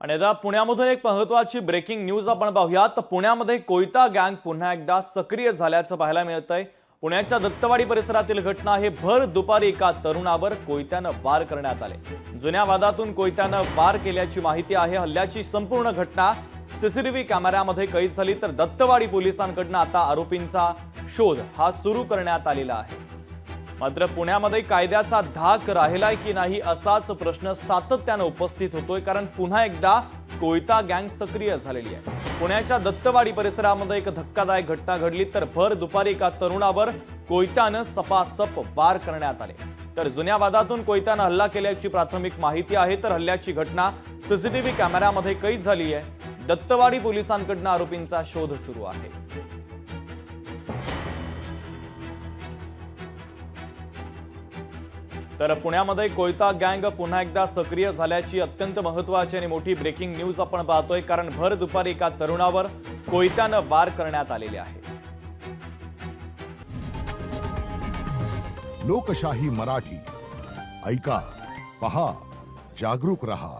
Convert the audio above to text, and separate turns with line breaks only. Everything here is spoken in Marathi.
आणि आता पुण्यामधून एक महत्त्वाची ब्रेकिंग न्यूज आपण पाहूयात। तर पुण्यामध्ये कोयता गँग पुन्हा एकदा सक्रिय झाल्याचं पाहायला मिळतंय। पुण्याच्या दत्तवाडी परिसरातील घटना आहे। भर दुपारी एका तरुणावर कोयत्यानं वार करण्यात आले। जुन्या वादातून कोयत्यानं वार केल्याची माहिती आहे। हल्ल्याची संपूर्ण घटना सीसीटीव्ही कॅमेऱ्यामध्ये कैद झाली। तर दत्तवाडी पोलिसांकडून आता आरोपींचा शोध हा सुरू करण्यात आलेला आहे। मात्र पुण्यामध्ये कायद्याचा धाक राहिलाय की नाही असाच प्रश्न सातत्याने उपस्थित होतोय, कारण पुन्हा एकदा कोयता गँग सक्रिय झालेली आहे। पुण्याच्या दत्तवाडी परिसरामध्ये एक धक्कादायक घटना घडली। तर भर दुपारी एका तरुणावर कोयत्यानं सपासप वार करण्यात आले। तर जुन्या वादातून कोयत्यानं हल्ला केल्याची प्राथमिक माहिती आहे। तर हल्ल्याची घटना सीसीटीव्ही कॅमेऱ्यामध्ये कैद झाली आहे। दत्तवाडी पोलिसांकडून आरोपींचा शोध सुरू आहे। तर पुण्यामध्ये कोयता गँग पुन्हा एकदा सक्रिय झाल्याची अत्यंत महत्त्वाची आणि मोठी ब्रेकिंग न्यूज आपण पाहतोय, कारण भर दुपारी एका तरुणावर कोयत्यानं वार करण्यात आलेले आहे।
लोकशाही मराठी ऐका, पहा, जागरूक रहा।